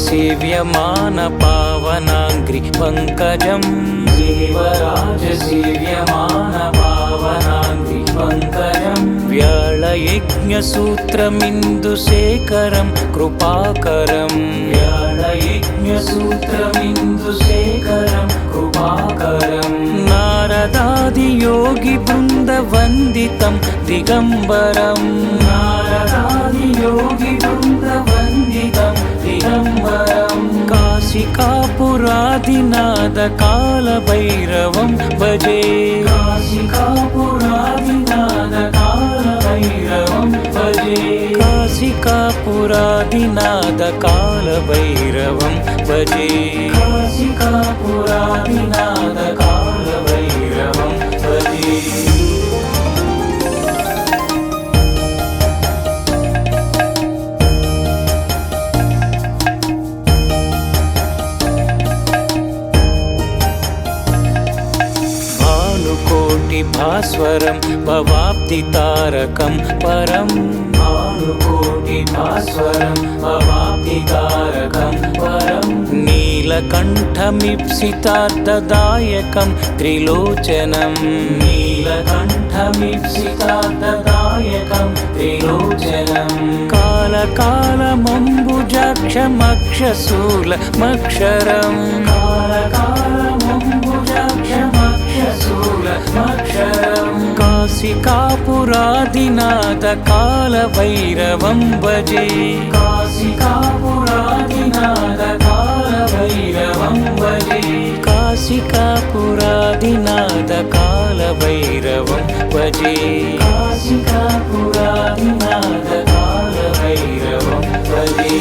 सेव्यमान पावनाङ्घ्रि पङ्कजम् देवराजसेव्यमान पावनाङ्घ्रि पङ्कजम् व्याळयज्ञसूत्रमिन्दुशेखरं कृपाकरम् व्याळयज्ञसूत्रमिन्दुशेखरं कृपाकरम् नारदादियोगिवृन्दवन्दितं दिगम्बरम् नारदादियोगिवृन्दवन्दितं दिगम्बरम् काशिकापुरादिनाथकालभैरवं भजे काशिकापुरादिनाथकालभैरवं भजे काशिकापुरादिनाथकालभैरवं भजे काशिकापुरादिनाथकालभैरवं भजे भास्वरं भवाब्धितारकं परं भानुकोटिभास्वरं भवाब्धितारकं परं नीलकण्ठमीप्सितार्थदायकं त्रिलोचनं नीलकण्ठमीप्सितार्थदायकं त्रिलोचनं कालकालमम्बुजाक्षमक्षशूलमक्षरं कालकालमम्बुजाक्षमक्षशूलमक्षरं काशिकापुरादिनाथकालभैरवं भजे काशिकापुरादिनाथकालभैरवं भजे काशिकापुरादिनाथकालभैरवं भजे काशिकापुरादिनाथकालभैरवं भजे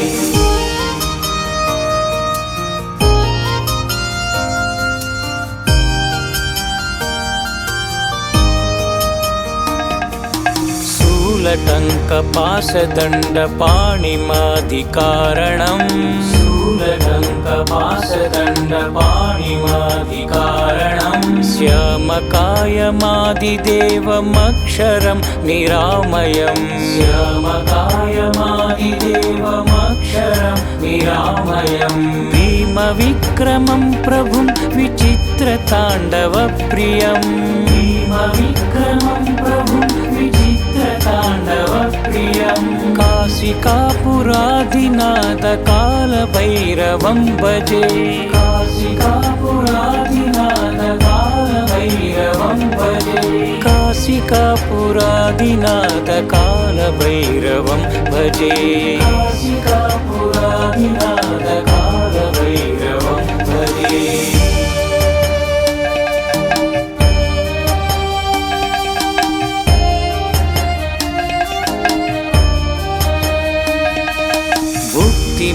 शूलटङ्कपाशदण्डपाणिमाधिकारणम् शूलटङ्कपाशदण्डपाणिमाधिकारणम् श्यामकायमादिदेवमक्षरं निरामयम् श्यामकायमादिदेवमक्षरं निरामयम् भीमविक्रमं प्रभुं विचित्रताण्डवप्रियम् भीमविक्रमं प्रभुं ताण्डवप्रियं काशिकापुरादिनाथकालभैरवं भजे काशिकापुरादिनाथकालभैरवं भजे काशिकापुरादिनाथकालभैरवं भजे काशिकापुरादिनाथकालभैरवं भजे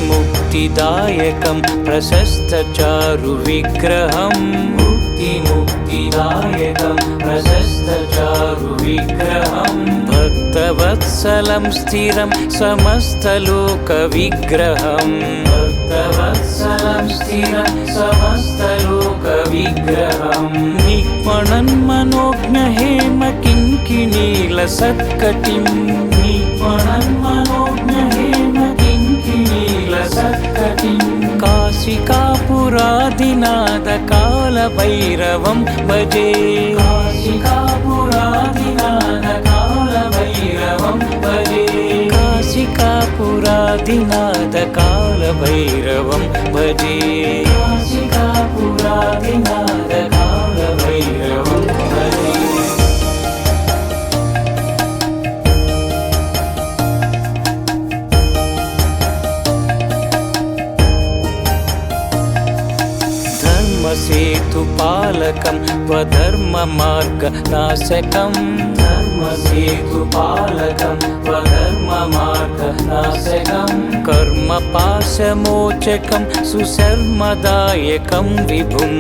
मुक्तिदायकं प्रशस्तचारुविग्रहं मुक्तिदायकं प्रशस्तचारुविग्रहं भक्तवत्सलं स्थिरं समस्तलोकविग्रहं भक्तवत्सलं स्थिरं समस्तलोकविग्रहं निक्मणन्मनोज्ञहेमकिङ्किणीलसत्कटिं निक्मणन्मनोज्ञहेमकिङ्किणीलसत्कटिं काशिकापुरादिनाथकालभैरवं भजे काशिकापुरादिनाथकालभैरवं भजे काशिकापुरादिनाथकालभैरवं भजे काशिकापुरादिनाथकालभैरवं भजे धर्मसेतुपालकं त्वधर्ममार्गनाशकं धर्मसेतुपालकं त्वधर्ममार्गनाशकं कर्मपाशमोचकं सुशर्मदायकं विभुं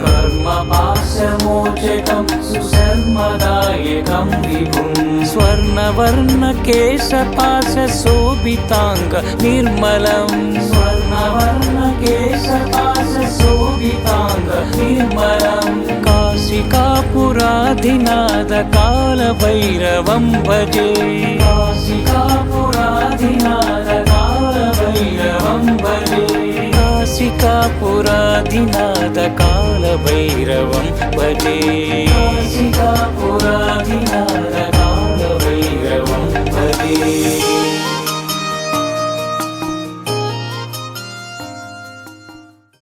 कर्मपाशमोचकं सुशर्मदायकं विभुं स्वर्णवर्णकेशपाशशोभिताङ्ग निर्मलं स्वर्णवर्णकेशपाशशोभिताङ्ग निर्मलं काशिकापुरादिनाथकालभैरवं भजे काशिकापुरादिनाथकालभैरवं भैरवं भजे काशिकापुरादिनाथ कालभैरवं भजे